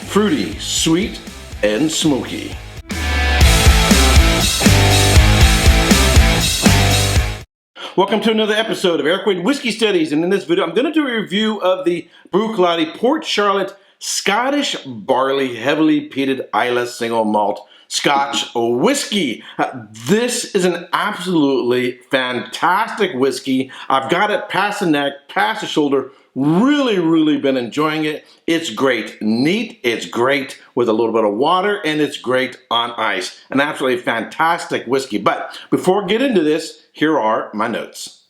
fruity, sweet, and smoky. Welcome to another episode of Erik Whiskey Studies, and in this video I'm going to do a review of the Bruichladdich Port Charlotte Scottish Barley Heavily Peated Islay Single Malt Scotch Whisky. This is an absolutely fantastic whiskey. I've got it past the neck, past the shoulder. Really been enjoying it. It's great neat, it's great with a little bit of water, and it's great on ice. An absolutely fantastic whiskey. But before we get into this, here are my notes.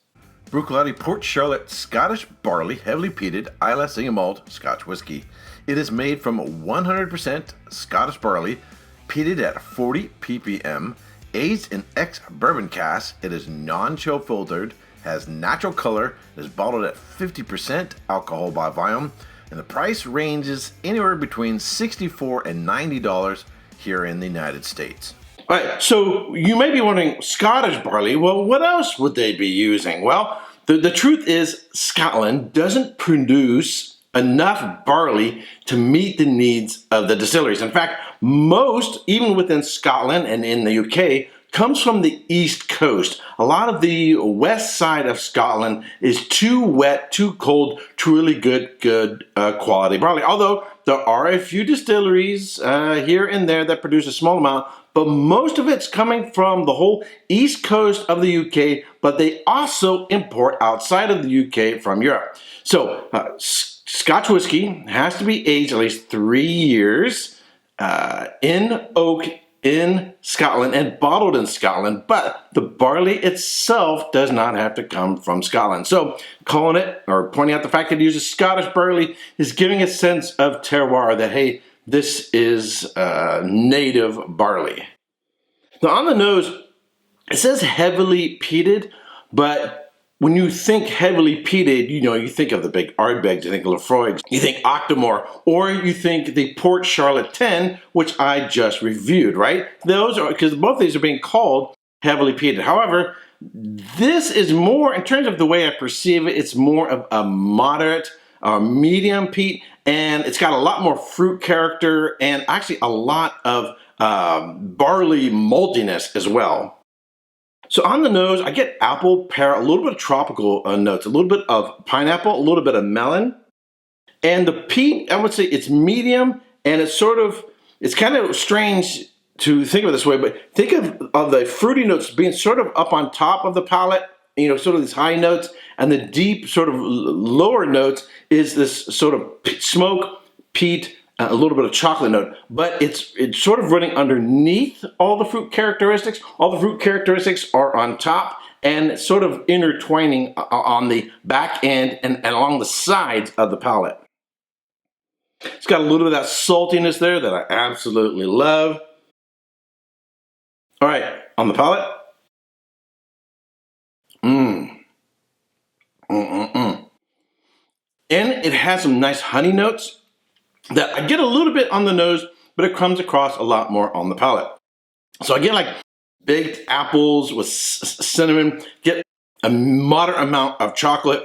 Bruichladdich Port Charlotte Scottish Barley Heavily Peated Islay Single Malt Scotch Whisky. It is made from 100% Scottish barley, peated at 40 ppm, aged in ex-bourbon casks. It is non-chill filtered, has natural color, is bottled at 50% alcohol by volume, and the price ranges anywhere between $64 and $90 here in the United States. All right, so you may be wondering, Scottish barley, well, what else would they be using? Well, the truth is Scotland doesn't produce enough barley to meet the needs of the distilleries. In fact, most, even within Scotland and in the UK, comes from the East Coast. A lot of the west side of Scotland is too wet, too cold to really good quality barley. Although there are a few distilleries here and there that produce a small amount, but most of it's coming from the whole East Coast of the UK, but they also import outside of the UK from Europe. So Scotch whiskey has to be aged at least 3 years in oak in Scotland and bottled in Scotland, but the barley itself does not have to come from Scotland. So calling it or pointing out the fact that it uses Scottish barley is giving a sense of terroir that, hey, this is native barley. Now on the nose, it says heavily peated, but when you think heavily peated, you know, you think of the big Ardbegs, you think of Lefroy, you think Octomore, or you think the Port Charlotte 10, which I just reviewed, right? Those are, because both of these are being called heavily peated. However, this is more, in terms of the way I perceive it, it's more of a moderate medium peat, and it's got a lot more fruit character and actually a lot of barley maltiness as well. So on the nose, I get apple, pear, a little bit of tropical notes, a little bit of pineapple, a little bit of melon. And the peat, I would say it's medium, and it's kind of strange to think of it this way, but think of the fruity notes being sort of up on top of the palate, you know, sort of these high notes, and the deep sort of lower notes is this sort of smoke, peat, a little bit of chocolate note, but it's sort of running underneath all the fruit characteristics. All the fruit characteristics are on top and sort of intertwining on the back end and along the sides of the palate. It's got a little bit of that saltiness there that I absolutely love. All right, on the palate. And it has some nice honey notes that I get a little bit on the nose, but it comes across a lot more on the palate. So I get like baked apples with cinnamon, get a moderate amount of chocolate,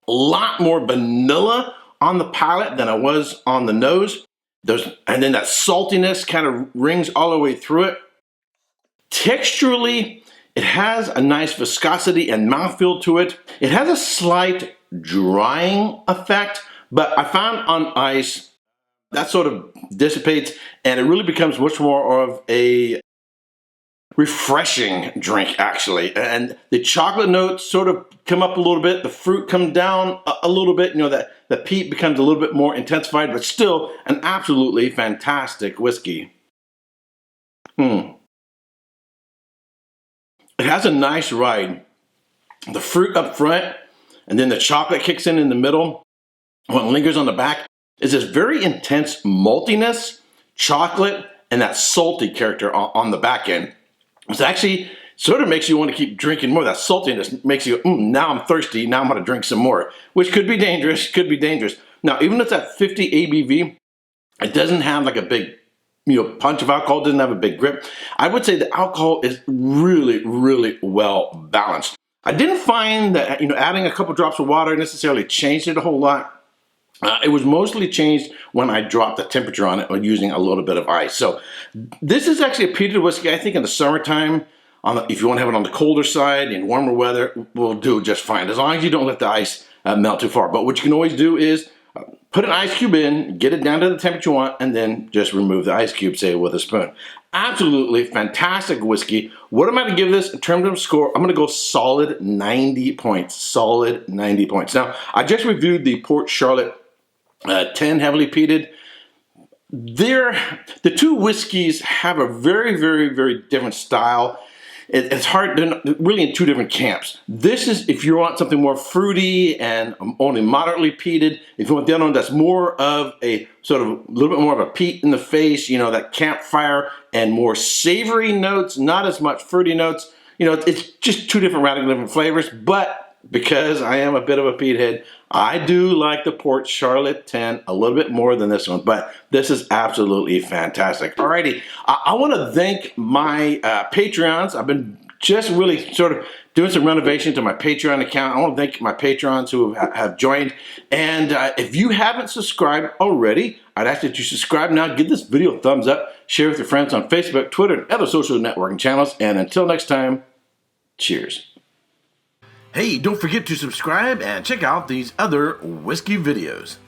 a lot more vanilla on the palate than I was on the nose. And then that saltiness kind of rings all the way through it. Texturally, it has a nice viscosity and mouthfeel to it. It has a slight drying effect, but I found on ice that sort of dissipates and it really becomes much more of a refreshing drink, actually. And the chocolate notes sort of come up a little bit, the fruit comes down a little bit, you know, that the peat becomes a little bit more intensified, but still an absolutely fantastic whiskey. It has a nice ride. The fruit up front, and then the chocolate kicks in the middle. What lingers on the back is this very intense maltiness, chocolate, and that salty character on the back end. It actually sort of makes you want to keep drinking more. That saltiness makes you, now I'm thirsty, now I'm going to drink some more, which could be dangerous, Now, even if it's at 50 ABV, it doesn't have like a big, punch of alcohol, doesn't have a big grip. I would say the alcohol is really well balanced. I didn't find that, adding a couple drops of water necessarily changed it a whole lot. It was mostly changed when I dropped the temperature on it using a little bit of ice. So this is actually a peated whiskey. I think in the summertime, if you want to have it on the colder side in warmer weather, will do just fine, as long as you don't let the ice melt too far. But what you can always do is put an ice cube in, get it down to the temperature you want, and then just remove the ice cube, say, with a spoon. Absolutely fantastic whiskey. What am I to give this in terms of score? I'm going to go solid 90 points. Solid 90 points. Now, I just reviewed the Port Charlotte 10 heavily peated. The two whiskeys have a very, very, very different style. It's hard, they're really in two different camps. This is if you want something more fruity and only moderately peated. If you want the other one that's more of a sort of a little bit more of a peat in the face, you know, that campfire and more savory notes, not as much fruity notes. You know, it's just two different radically different flavors, but because I am a bit of a peat head, I do like the Port Charlotte 10 a little bit more than this one, but this is absolutely fantastic. Alrighty, I want to thank my Patreons. I've been just really sort of doing some renovation to my Patreon account. I want to thank my Patrons who have joined. And if you haven't subscribed already, I'd ask that you subscribe now. Give this video a thumbs up. Share with your friends on Facebook, Twitter, and other social networking channels. And until next time, cheers. Hey, don't forget to subscribe and check out these other whiskey videos.